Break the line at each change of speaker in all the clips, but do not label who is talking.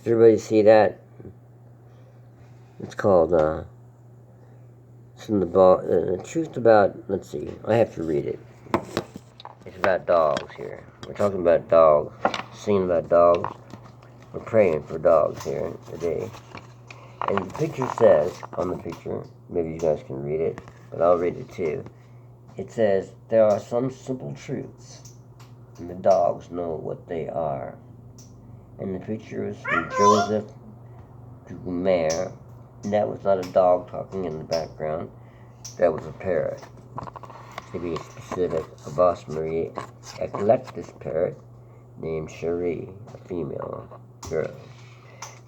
Did everybody see that? It's called, it's in the truth about, let's see, I have to read it. It's about dogs here. We're talking about dogs, singing about dogs. We're praying for dogs here today. And the picture says, on the picture, maybe you guys can read it, but I'll read it too. It says, there are some simple truths, and the dogs know what they are. And the picture is from Joseph Dumer, and that was not a dog talking in the background, that was a parrot. To be specific, a Boss Marie Eclectus parrot named Cherie, a female girl.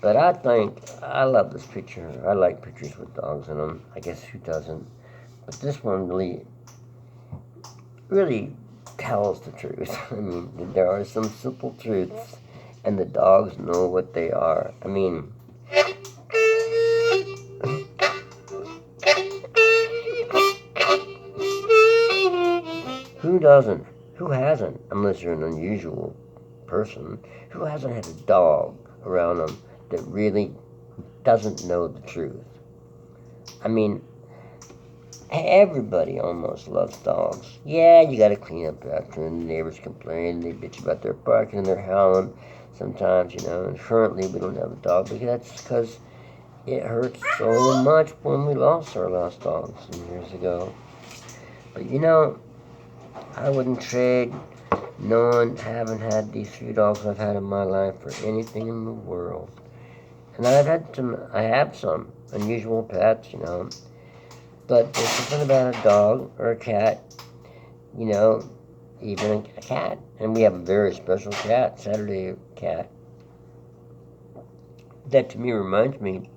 But I love this picture. I like pictures with dogs in them. I guess who doesn't? But this one really tells the truth. I mean, there are some simple truths, and the dogs know what they are. I mean, who doesn't? Who hasn't? Unless you're an unusual person. Who hasn't had a dog around them that really doesn't know the truth? I mean, everybody almost loves dogs. Yeah, you gotta clean up after them. The neighbors complain, they bitch about their barking and their howling sometimes, and currently we don't have a dog, but that's because it hurts so much when we lost our last dog some years ago. But I wouldn't trade having had these few dogs I've had in my life for anything in the world. And I have some unusual pets, but there's something about a dog or a cat, even a cat. And we have a very special cat, Saturday cat, that to me reminds me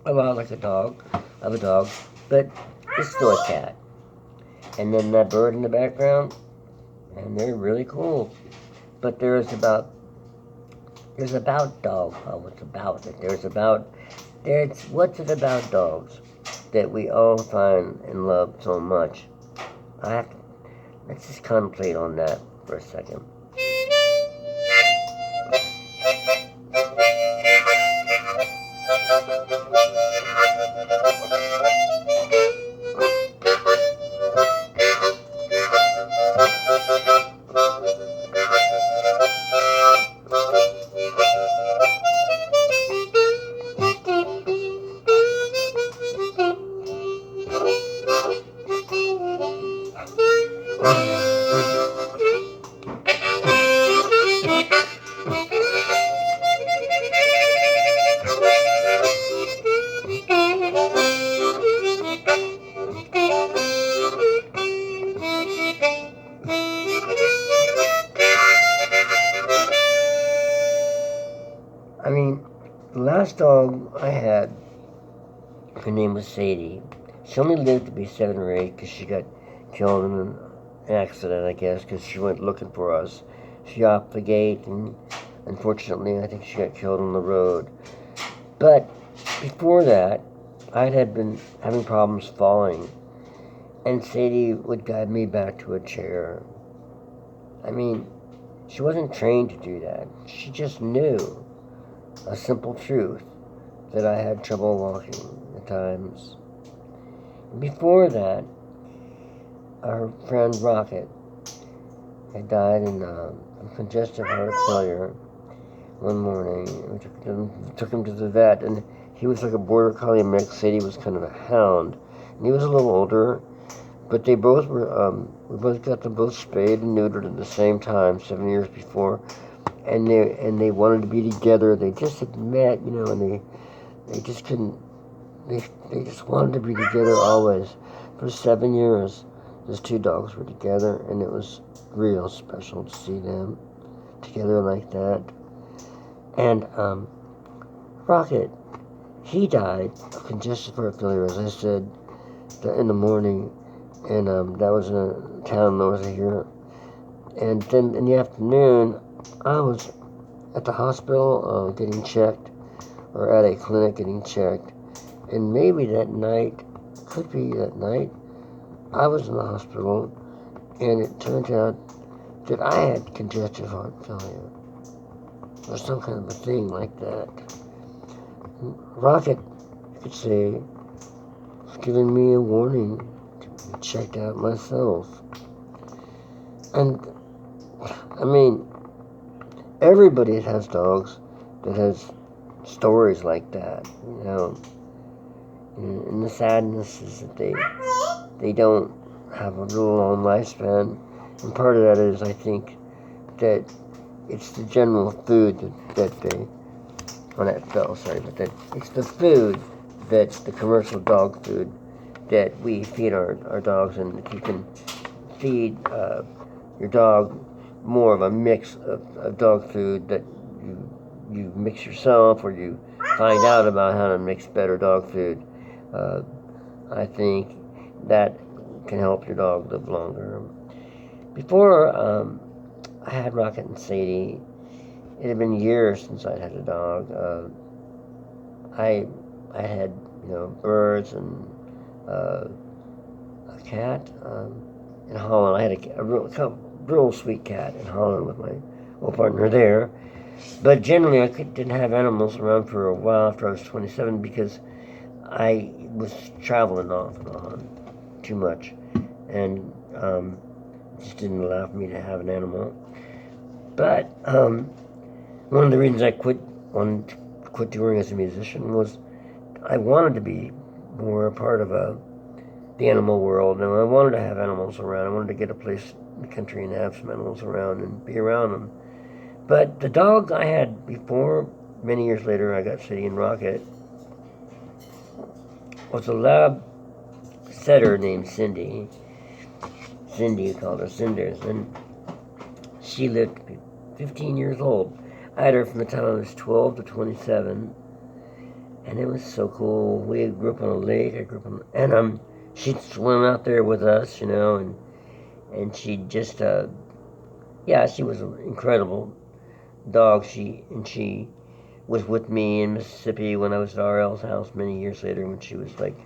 a lot like a dog, but it's still a cat. And then that bird in the background, and they're really cool. But there's about dogs. Oh, what's about it? What's it about dogs that we all find and love so much? Let's just contemplate on that for a second. I mean, the last dog I had, her name was Sadie. She only lived to be 7 or 8 because she got killed in an accident, I guess, because she went looking for us. She off the gate, and unfortunately, I think she got killed on the road. But before that, I had been having problems falling, and Sadie would guide me back to a chair. I mean, she wasn't trained to do that. She just knew a simple truth that I had trouble walking at times. Before that, our friend Rocket had died in congestive heart failure one morning. We took him to the vet, and he was like a border collie mix. Sadie was kind of a hound, and he was a little older, but they both were, we both got them both spayed and neutered at the same time, 7 years before, and they wanted to be together. They just had met, and they just couldn't, they just wanted to be together always. For 7 years, those two dogs were together, and it was real special to see them together like that. And Rocket, he died of congestive heart failure, as I said, in the morning, and that was in a town north of here. And then in the afternoon, I was at the hospital getting checked, or at a clinic getting checked, and maybe that night, could be that night, I was in the hospital, and it turned out that I had congestive heart failure. or some kind of a thing like that. Rocket, you could say, was giving me a warning to be checked out myself. And, I mean, everybody that has dogs that has stories like that, you know. And the sadness is that they don't have a real long lifespan. And part of that is, I think, that it's the general food that they, well, that fell, sorry, but that it's the food that's the commercial dog food that we feed our dogs. And if you can feed your dog more of a mix of dog food that you mix yourself, or you find out about how to mix better dog food, I think that can help your dog live longer. Before I had Rocket and Sadie, it had been years since I'd had a dog. I had, you know, birds and a cat in Holland. I had a real sweet cat in Holland with my old partner there. But generally, I didn't have animals around for a while after I was 27 because I was traveling off and on too much, and just didn't allow for me to have an animal. But one of the reasons I wanted to quit touring as a musician was I wanted to be more a part of the animal world, and I wanted to have animals around. I wanted to get a place in the country and have some animals around and be around them. But the dog I had before, many years later, I got Sadie and Rocket, was a lab setter named Cindy. Cindy, we called her Cinders, and she lived to be 15 years old. I had her from the time I was 12 to 27, and it was so cool. We grew up on a lake. I grew up on, and she'd swim out there with us, you know, and she just, she was an incredible dog. She was with me in Mississippi when I was at RL's house many years later, when she was like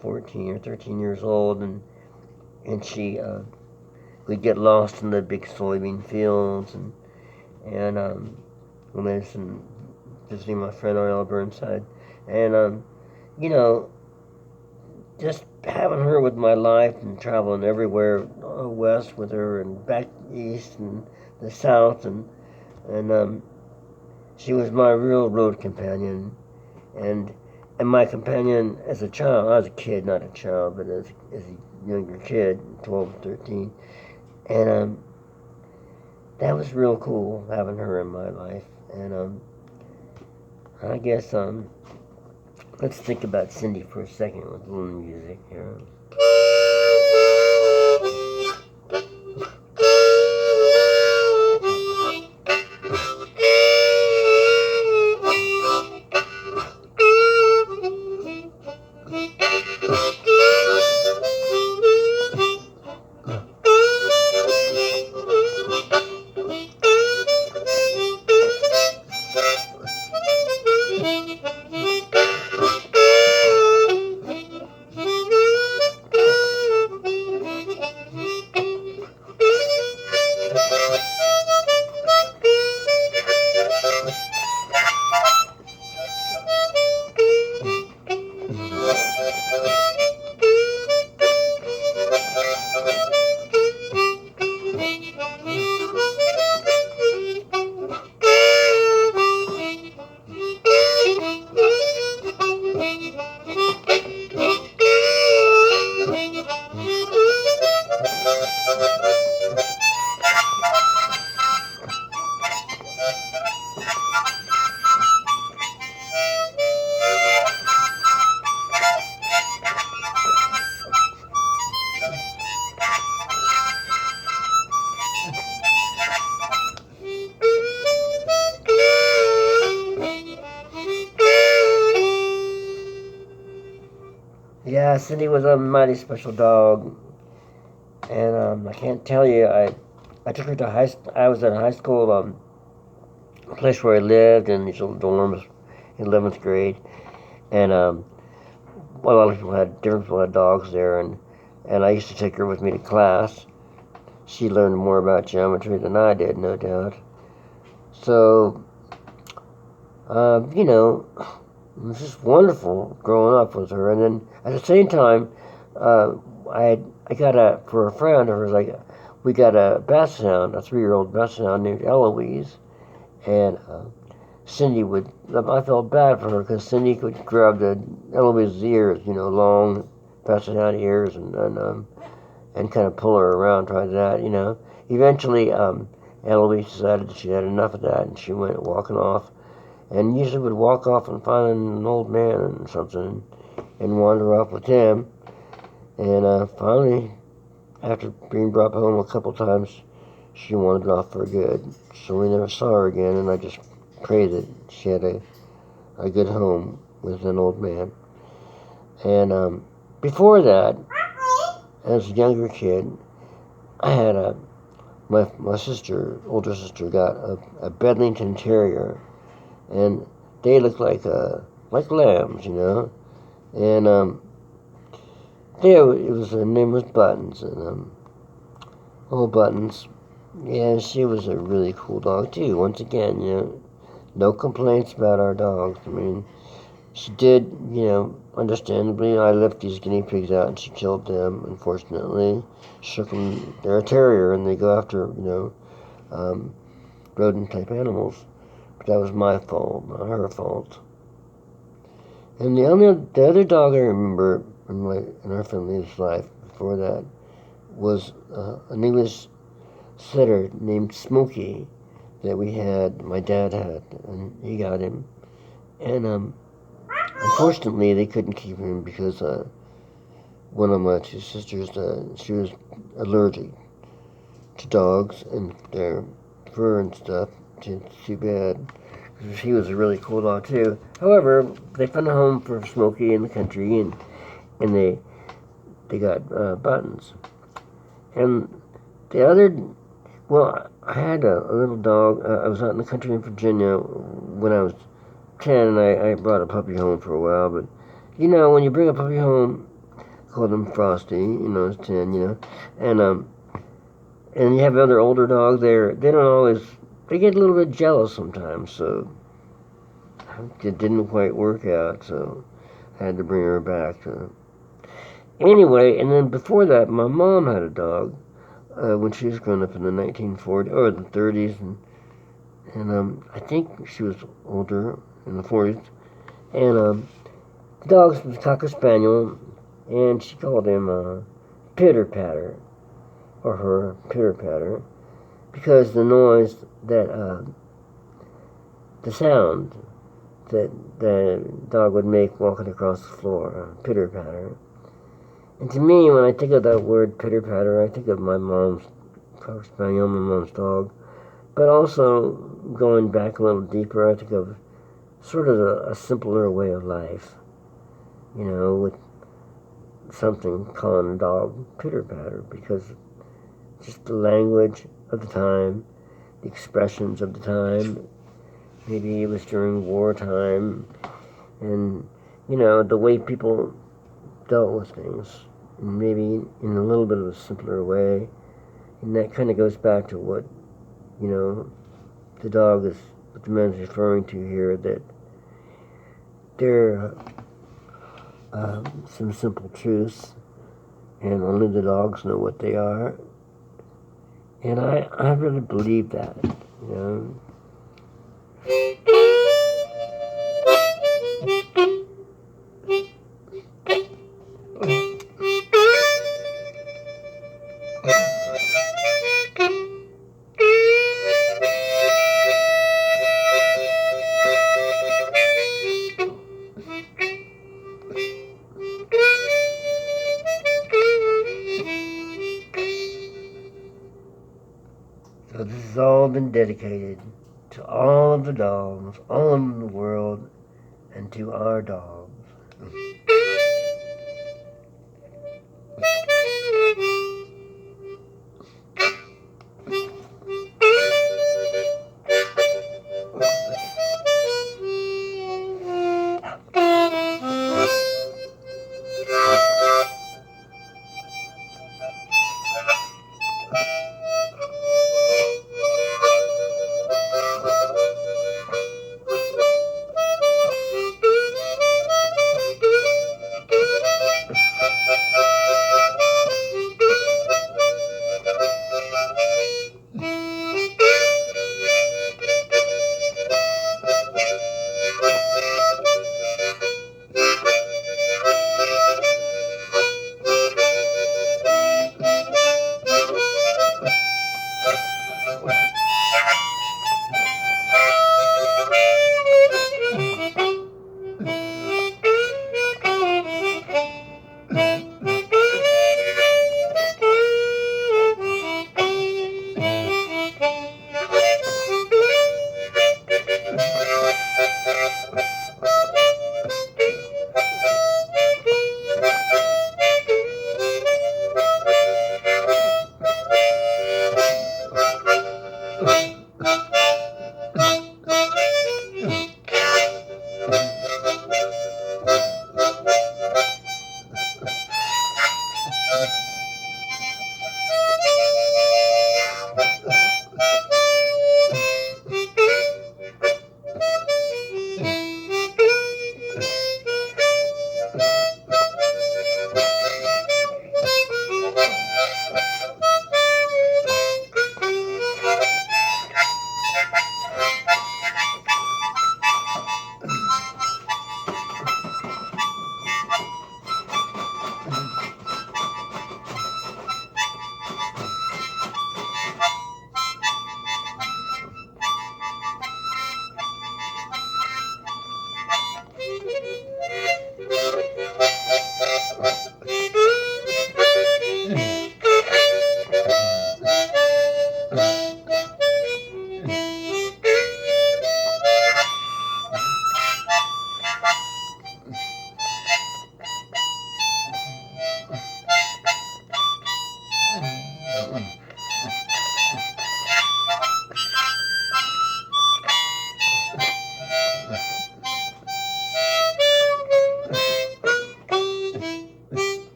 14 or 13 years old, and we'd get lost in the big soybean fields, and when I was visiting my friend RL Burnside, and you know, just having her with my life and traveling everywhere west with her and back east and the south, and she was my real road companion, and my companion as a child. I was a kid, not a child, but as a younger kid, 12, 13, and that was real cool having her in my life. And I guess let's think about Cindy for a second with a little music here. Yeah, Cindy was a mighty special dog, and I can't tell you. I took her to I was at high school, a place where I lived in these little dorms, in 11th grade, and a lot of different people had dogs there, and I used to take her with me to class. She learned more about geometry than I did, no doubt. So, you know, it was just wonderful growing up with her. And then at the same time, I got for a friend of hers, we got a basset hound, a 3-year-old basset hound named Eloise. And I felt bad for her because Cindy could grab Eloise's ears, long basset hound ears, and kind of pull her around, try that. Eventually, Eloise decided that she had enough of that, and she went walking off, and usually would walk off and find an old man and something, and wander off with him. And finally, after being brought home a couple times, she wandered off for good. So we never saw her again, and I just pray that she had a good home with an old man. And before that, as a younger kid, I had my older sister, got a Bedlington Terrier, and they look like lambs, And her name was Buttons, and Buttons. Yeah, she was a really cool dog too. Once again, no complaints about our dogs. I mean, she did, understandably, I left these guinea pigs out and she killed them, unfortunately. Shook them. They're a terrier and they go after, rodent-type animals. But that was my fault, not her fault. And the other dog I remember in our family's life before that was an English setter named Smokey that my dad had, and he got him. And unfortunately, they couldn't keep him because one of my two sisters, she was allergic to dogs and their fur and stuff. It's too bad, because he was a really cool dog too. However, they found a home for Smokey in the country, and they got Buttons. And the other, I had a little dog. I was out in the country in Virginia when I was 10, and I brought a puppy home for a while. But, when you bring a puppy home, call them Frosty, it's 10, and you have another older dog there, they don't always, they get a little bit jealous sometimes, so it didn't quite work out, so I had to bring her back. Anyway, and then before that, my mom had a dog when she was growing up in the 1940s, or the 30s, and I think she was older, in the 40s, and the dog was a Cocker Spaniel, and she called him Pitter Patter, or her Pitter Patter, because the noise that, the sound that the dog would make walking across the floor, Pitter Patter. And to me, when I think of that word Pitter Patter, I think of my mom's Cocker Spaniel, my mom's dog. But also, going back a little deeper, I think of sort of a simpler way of life. With something calling a dog Pitter Patter, because just the language of the time, the expressions of the time. Maybe it was during wartime, and, the way people dealt with things. Maybe in a little bit of a simpler way. And that kind of goes back to what, the dog is, what the man's referring to here, that there are some simple truths, and only the dogs know what they are. And I really believe that, So this has all been dedicated to all of the dogs all over the world, and to our dogs.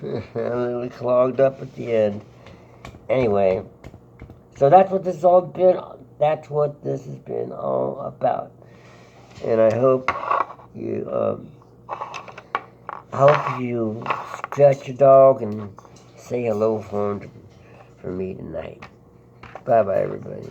A little clogged up at the end. Anyway, so that's what this has all been. That's what this has been all about. And I hope you scratch your dog and say hello for me tonight. Bye bye, everybody.